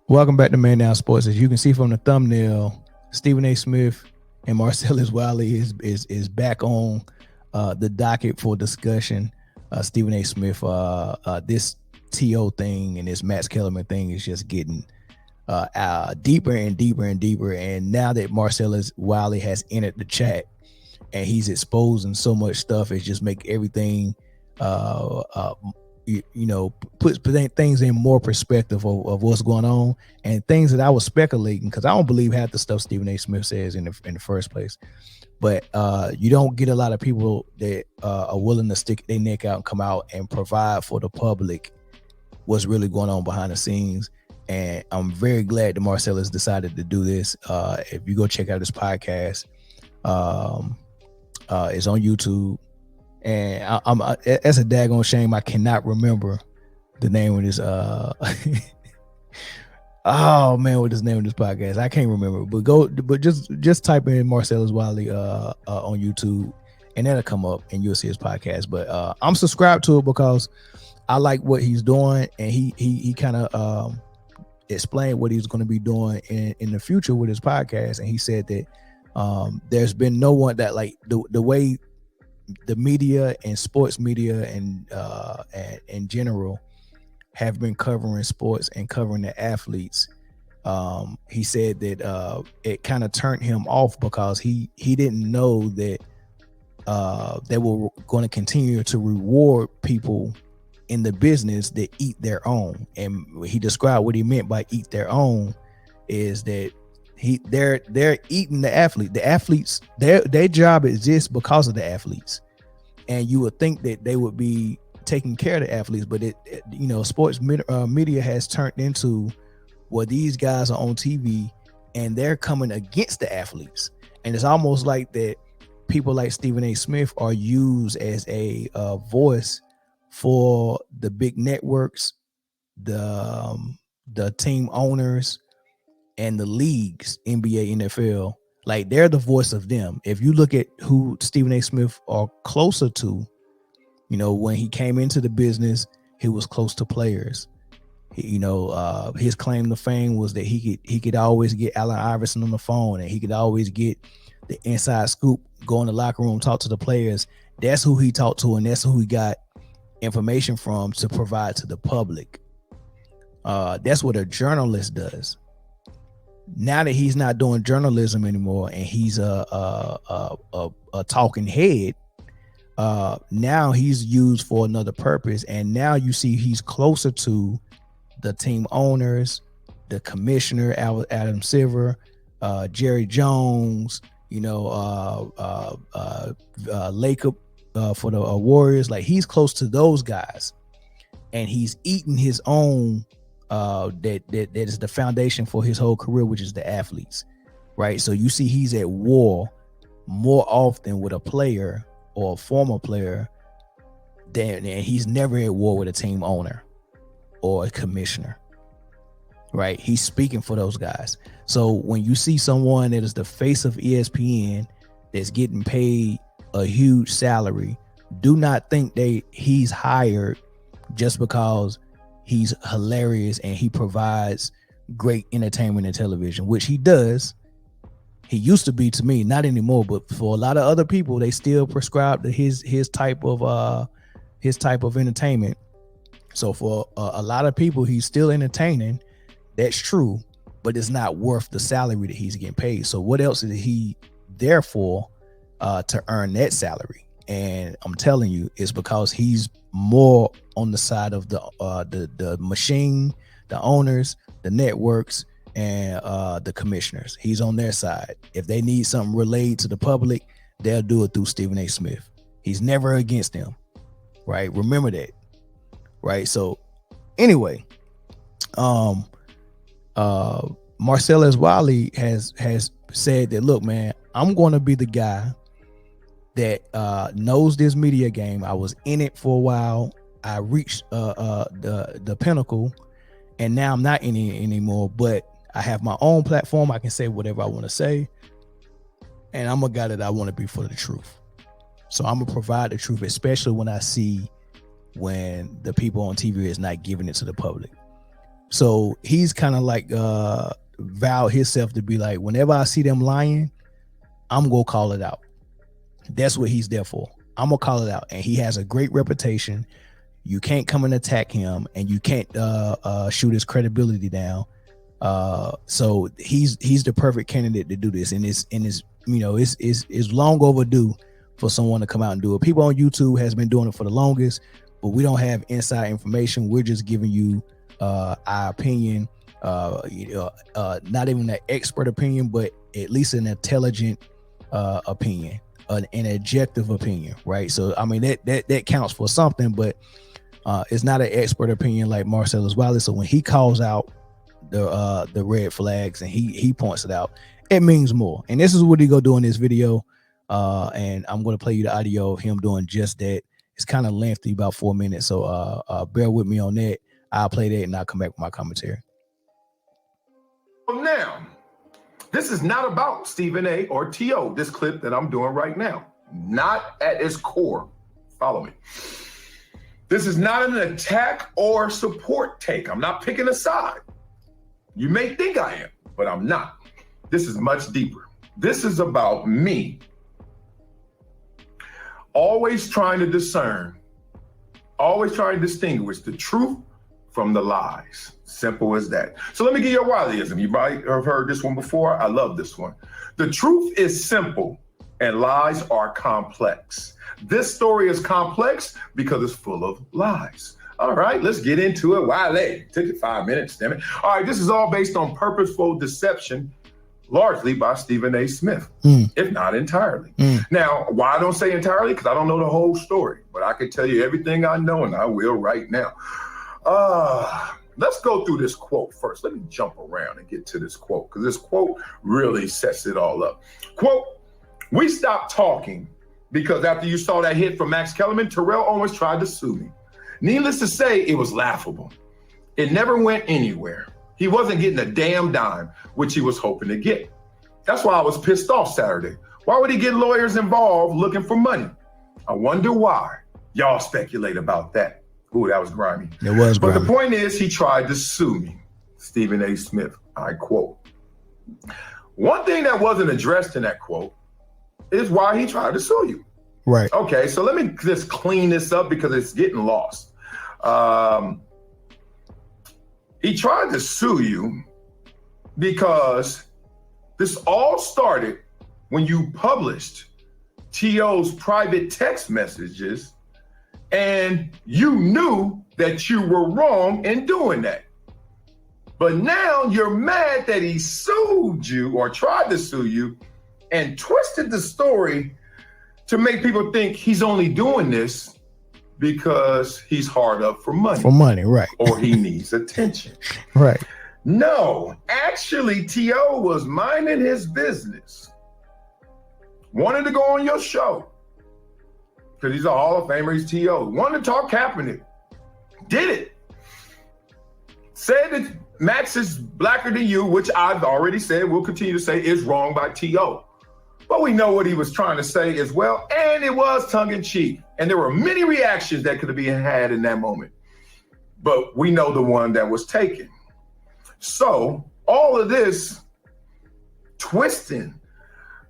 Welcome back to Man Down Sports. As you can see from the thumbnail, Stephen A. Smith and Marcellus Wiley is back on the docket for discussion. Stephen A. Smith, this TO thing and this Max Kellerman thing is just getting deeper and deeper and deeper. And now that Marcellus Wiley has entered the chat and he's exposing so much stuff, it just make everything puts things in more perspective of what's going on and things that I was speculating, because I don't believe half the stuff Stephen A. Smith says in the first place. But you don't get a lot of people that are willing to stick their neck out and come out and provide for the public what's really going on behind the scenes. And I'm very glad that Marcellus decided to do this. If you go check out this podcast, it's on YouTube. And I'm that's a daggone shame I cannot remember the name of this. Oh man, what is the name of this podcast? I can't remember. But just type in Marcellus Wiley on YouTube, and that'll come up, and you'll see his podcast. But I'm subscribed to it because I like what he's doing, and he kind of explained what he's going to be doing in the future with his podcast. And he said that there's been no one that, like, the way the media and sports media and in general have been covering sports and covering the athletes. He said that it kind of turned him off because he didn't know that they were going to continue to reward people in the business that eat their own. And he described what he meant by eat their own is that they're eating the athlete. The athletes, their job exists because of the athletes, and you would think that they would be taking care of the athletes, but sports media has turned into, well, these guys are on TV and they're coming against the athletes, and it's almost like that people like Stephen A. Smith are used as a voice for the big networks, the team owners, and the leagues, NBA, NFL. Like, they're the voice of them. If you look at who Stephen A. Smith are closer to, when he came into the business, he was close to players. His claim to fame was that he could always get Allen Iverson on the phone, and he could always get the inside scoop, go in the locker room, talk to the players. That's who he talked to, and that's who he got information from to provide to the public. That's what a journalist does. Now that he's not doing journalism anymore and he's a talking head, now he's used for another purpose. And now you see he's closer to the team owners, the commissioner, Adam Silver, Jerry Jones, Laker for the Warriors. Like, he's close to those guys, and he's eating his own. That is the foundation for his whole career, which is the athletes, right? So you see he's at war more often with a player or a former player than he's never at war with a team owner or a commissioner, right? He's speaking for those guys. So when you see someone that is the face of ESPN that's getting paid a huge salary, do not think he's hired just because he's hilarious and he provides great entertainment and television, which he does. He used to be, to me, not anymore, but for a lot of other people, they still prescribe to his type of entertainment. So for a lot of people, he's still entertaining. That's true, but it's not worth the salary that he's getting paid. So what else is he there for to earn that salary? And I'm telling you, it's because he's more on the side of the machine, the owners, the networks, and the commissioners. He's on their side. If they need something relayed to the public, they'll do it through Stephen A. Smith. He's never against them, right? Remember that, right? So anyway, Marcellus Wiley has said that, look, man, I'm going to be the guy that knows this media game. I was in it for a while. I reached the pinnacle, and now I'm not in it anymore. But I have my own platform. I can say whatever I want to say, and I'm a guy that I want to be for the truth. So I'm gonna provide the truth, especially when I see when the people on TV is not giving it to the public. So he's kind of like vowed himself to be like, whenever I see them lying, I'm gonna call it out. That's what he's there for. I'm gonna call it out. And he has a great reputation. You can't come and attack him, and you can't shoot his credibility down. So he's the perfect candidate to do this, and it's long overdue for someone to come out and do it. People on YouTube has been doing it for the longest, but we don't have inside information. We're just giving you our opinion, not even an expert opinion, but at least an intelligent opinion, an objective opinion, right? So I mean that counts for something, but it's not an expert opinion like Marcellus Wiley. So when he calls out the red flags and he points it out, it means more. And this is what he go do in this video. And I'm going to play you the audio of him doing just that. It's kind of lengthy, about 4 minutes. So bear with me on that. I'll play that and I'll come back with my commentary. Now, this is not about Stephen A. or T.O., this clip that I'm doing right now. Not at its core. Follow me. This is not an attack or support take. I'm not picking a side. You may think I am, but I'm not. This is much deeper. This is about me always trying to discern, always trying to distinguish the truth from the lies. Simple as that. So let me give you a Wileyism. You might have heard this one before. I love this one. The truth is simple and lies are complex. This story is complex because it's full of lies. All right, let's get into it. Wiley, took it 5 minutes, damn it. All right, this is all based on purposeful deception, largely by Stephen A. Smith, if not entirely. Now, why I don't say entirely? Because I don't know the whole story, but I can tell you everything I know, and I will right now. Let's go through this quote first. Let me jump around and get to this quote, because this quote really sets it all up. Quote, "We stopped talking because after you saw that hit from Max Kellerman, Terrell Owens tried to sue me. Needless to say, it was laughable. It never went anywhere. He wasn't getting a damn dime, which he was hoping to get. That's why I was pissed off Saturday. Why would he get lawyers involved looking for money? I wonder why. Y'all speculate about that." Ooh, that was grimy. It was grimy. But the point is, he tried to sue me. Stephen A. Smith, I quote. One thing that wasn't addressed in that quote is why he tried to sue you. Right. Okay, so let me just clean this up because it's getting lost. He tried to sue you because this all started when you published T.O.'s private text messages and you knew that you were wrong in doing that. But now you're mad that he sued you or tried to sue you and twisted the story to make people think he's only doing this because he's hard up for money. For money, right. Or he needs attention. Right. No, actually, T.O. was minding his business. Wanted to go on your show because he's a Hall of Famer, he's T.O. Wanted to talk Kaepernick. Did it. Said that Max is blacker than you, which I've already said, will continue to say is wrong by T.O. But we know what he was trying to say as well, and it was tongue-in-cheek. And there were many reactions that could have been had in that moment. But we know the one that was taken. So all of this twisting,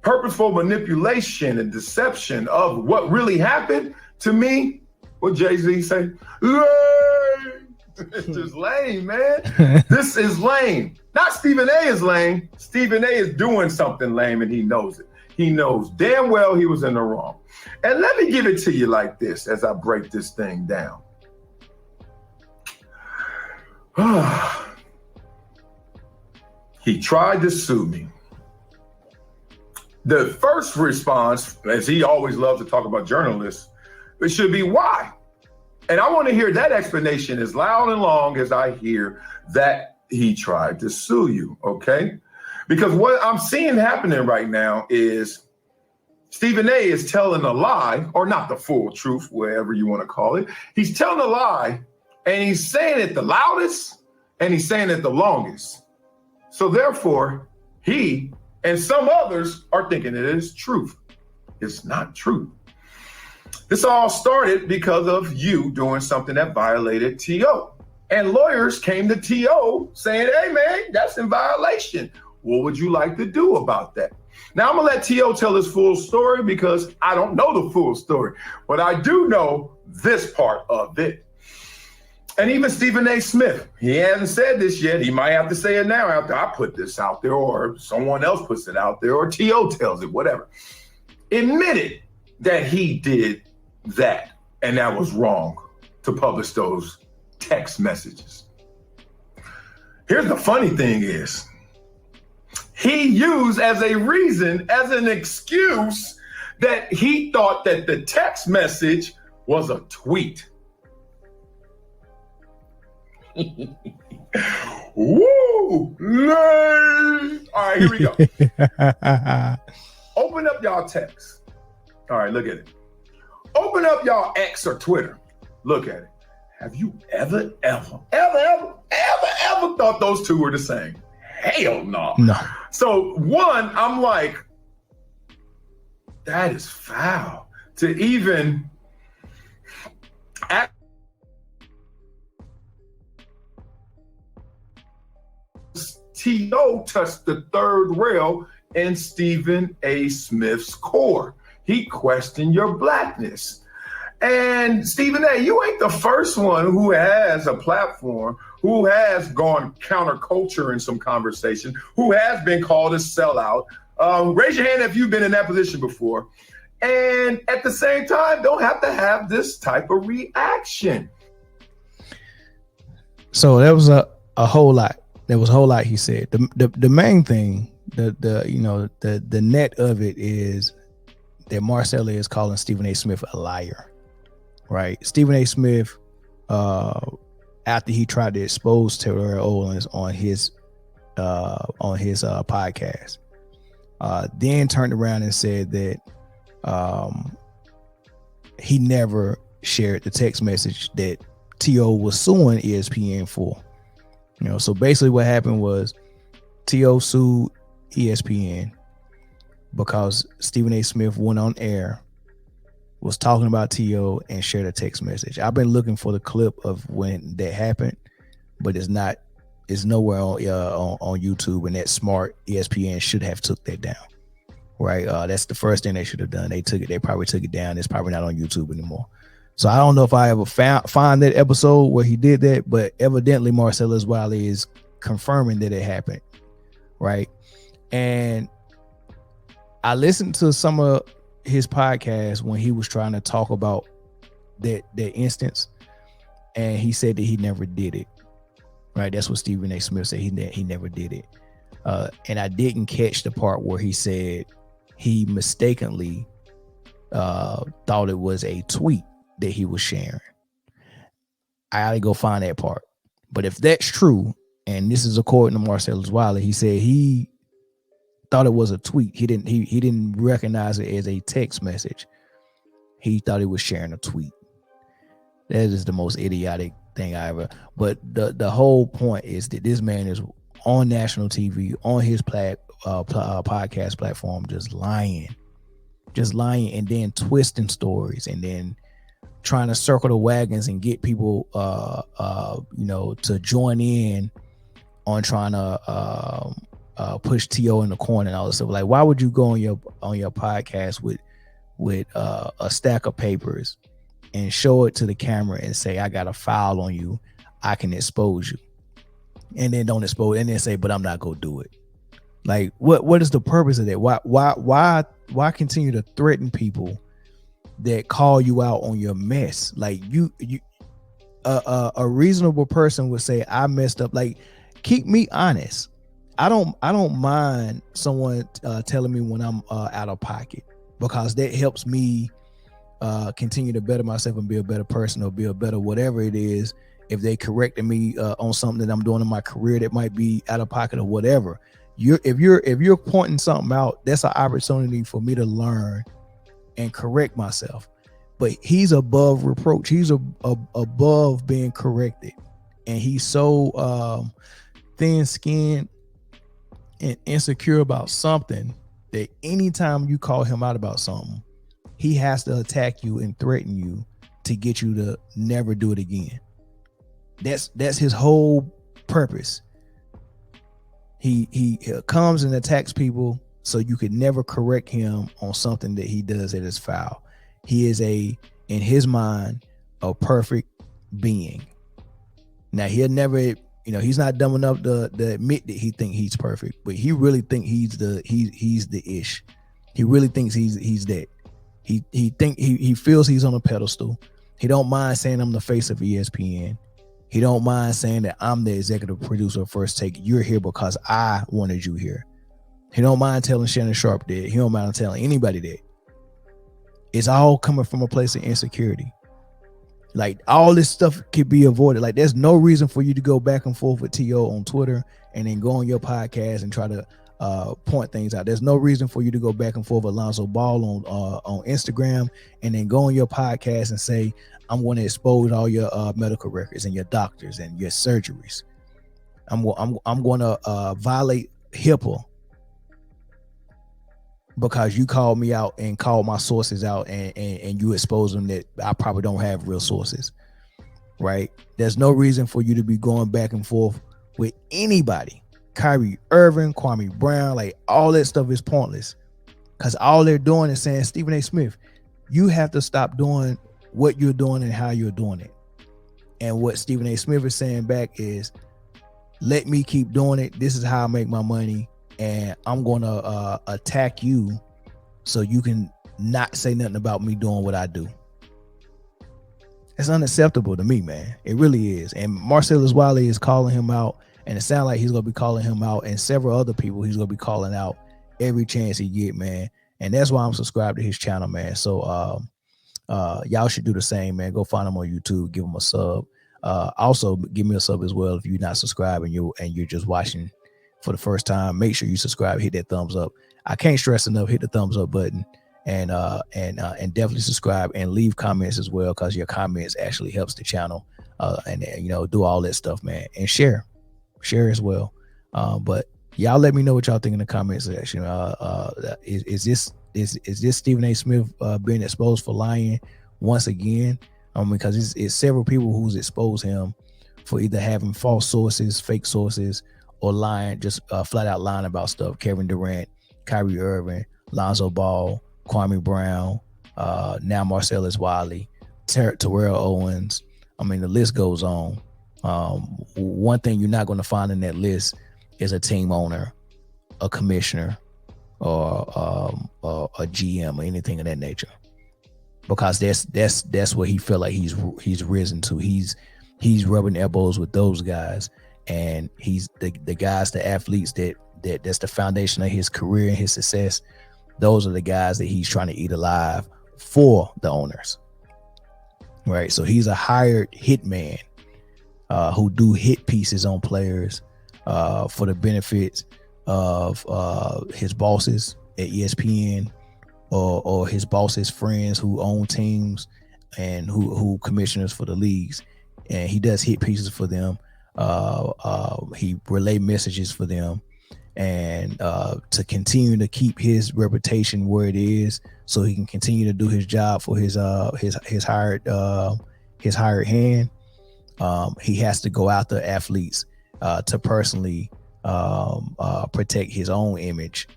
purposeful manipulation and deception of what really happened, to me, what Jay-Z say? It's just lame, man. This is lame. Not Stephen A. is lame. Stephen A. is doing something lame and he knows it. He knows damn well he was in the wrong. And let me give it to you like this as I break this thing down. He tried to sue me. The first response, as he always loves to talk about journalists, it should be why. And I want to hear that explanation as loud and long as I hear that he tried to sue you, okay? Because what I'm seeing happening right now is Stephen A. is telling a lie, or not the full truth, whatever you want to call it. He's telling a lie, and he's saying it the loudest, and he's saying it the longest. So therefore, he and some others are thinking it is truth. It's not truth. This all started because of you doing something that violated T.O. And lawyers came to T.O. saying, hey, man, that's in violation. What would you like to do about that? Now, I'm going to let T.O. tell his full story because I don't know the full story, but I do know this part of it. And even Stephen A. Smith, he hasn't said this yet. He might have to say it now after I put this out there, or someone else puts it out there, or T.O. tells it, whatever. Admitted that he did that, and that was wrong to publish those text messages. Here's the funny thing is, he used as a reason, as an excuse, that he thought that the text message was a tweet. Woo! All right, here we go. Open up y'all text. All right, look at it. Open up y'all X or Twitter. Look at it. Have you ever thought those two were the same? Hell no. No. So one, I'm like, that is foul to even act. T.O. touched the third rail in Stephen A. Smith's core. He questioned your blackness. And Stephen A., you ain't the first one who has a platform, who has gone counterculture in some conversation, who has been called a sellout. Raise your hand if you've been in that position before. And at the same time, don't have to have this type of reaction. So that was a whole lot. There was a whole lot he said. The main thing, the net of it is that Marcellus is calling Stephen A. Smith a liar. Right, Stephen A. Smith, after he tried to expose Terrell Owens on his podcast, then turned around and said that he never shared the text message that T.O. was suing ESPN for. So basically, what happened was T.O. sued ESPN because Stephen A. Smith went on air, was talking about T.O. and shared a text message. I've been looking for the clip of when that happened, but it's nowhere on YouTube, and that smart ESPN should have took that down. Right. That's the first thing they should have done. They probably took it down. It's probably not on YouTube anymore. So I don't know if I ever find that episode where he did that, but evidently Marcellus Wiley is confirming that it happened. Right. And I listened to some of his podcast when he was trying to talk about that instance, and he said that he never did it. Right, that's what Stephen A. Smith said. He never did it, and I didn't catch the part where he said he mistakenly thought it was a tweet that he was sharing. I gotta go find that part. But if that's true, and this is according to Marcellus Wiley, he said he thought it was a tweet. He didn't recognize it as a text message. He thought he was sharing a tweet. That is the most idiotic thing I ever. But the whole point is that this man is on national TV, on his podcast platform, just lying, and then twisting stories, and then trying to circle the wagons and get people, to join in on trying to push T.O. in the corner and all this stuff. Like, why would you go on your podcast with a stack of papers and show it to the camera and say, I got a file on you, I can expose you, and then don't expose, and then say, but I'm not gonna do it? Like, what is the purpose of that? Why continue to threaten people that call you out on your mess? Like, a reasonable person would say, I messed up. Like, keep me honest. I don't mind someone telling me when I'm out of pocket, because that helps me continue to better myself and be a better person, or be a better whatever it is. If they corrected me on something that I'm doing in my career that might be out of pocket or whatever, if you're pointing something out, that's an opportunity for me to learn and correct myself. But he's above reproach. He's above being corrected, and he's so thin-skinned and insecure about something that anytime you call him out about something, he has to attack you and threaten you to get you to never do it again. That's his whole purpose. He comes and attacks people so you could never correct him on something that he does that is foul. He is in his mind, a perfect being. Now he'll never, he's not dumb enough to admit that he think he's perfect, but he really think he's the ish. He really thinks he's that. He feels he's on a pedestal. He don't mind saying I'm the face of ESPN. He don't mind saying that I'm the executive producer of First Take. You're here because I wanted you here. He don't mind telling Shannon Sharp that. He don't mind telling anybody that. It's all coming from a place of insecurity. Like, all this stuff could be avoided. Like, there's no reason for you to go back and forth with T.O. on Twitter and then go on your podcast and try to point things out. There's no reason for you to go back and forth with Alonzo Ball on Instagram and then go on your podcast and say, I'm going to expose all your medical records and your doctors and your surgeries. I'm going to violate HIPAA because you called me out and called my sources out and you expose them that I probably don't have real sources, right? There's no reason for you to be going back and forth with anybody. Kyrie Irving, Kwame Brown, like, all that stuff is pointless because all they're doing is saying, Stephen A. Smith, you have to stop doing what you're doing and how you're doing it. And what Stephen A. Smith is saying back is, let me keep doing it. This is how I make my money. And I'm going to attack you so you can not say nothing about me doing what I do. It's unacceptable to me, man. It really is. And Marcellus Wiley is calling him out. And it sounds like he's going to be calling him out, and several other people he's going to be calling out every chance he get, man. And that's why I'm subscribed to his channel, man. So y'all should do the same, man. Go find him on YouTube, give him a sub. Also, give me a sub as well if you're not subscribed and you're just watching for the first time. Make sure you subscribe, hit that thumbs up. I can't stress enough, hit the thumbs up button, and definitely subscribe and leave comments as well, because your comments actually helps the channel. And do all that stuff, man, and share as well. But y'all let me know what y'all think in the comments section. Is this Stephen A. Smith being exposed for lying once again? Because it's several people who's exposed him for either having false sources, fake sources, or lying, just flat out lying about stuff. Kevin Durant, Kyrie Irving, Lonzo Ball, Kwame Brown, now Marcellus Wiley, Terrell Owens. I mean, the list goes on. One thing you're not going to find in that list is a team owner, a commissioner, or a GM or anything of that nature, because that's what he felt like he's risen to. He's rubbing elbows with those guys, and he's the guys, the athletes that's the foundation of his career and his success. Those are the guys that he's trying to eat alive for the owners, right? So he's a hired hitman who do hit pieces on players for the benefits of his bosses at ESPN or his bosses' friends who own teams and who commissioners for the leagues. And he does hit pieces for them. He relay messages for them, and to continue to keep his reputation where it is, so he can continue to do his job for his hired hand. He has to go after athletes to personally protect his own image,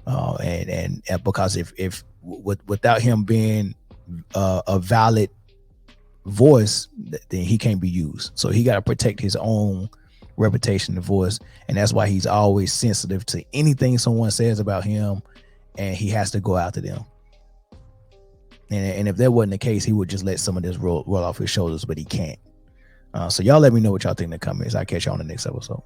and because if without him being a valid voice, then he can't be used. So he got to protect his own reputation and voice, and that's why he's always sensitive to anything someone says about him, and he has to go after them. And if that wasn't the case, he would just let some of this roll off his shoulders, but he can't. So y'all let me know what y'all think in the comments. I'll catch y'all on the next episode.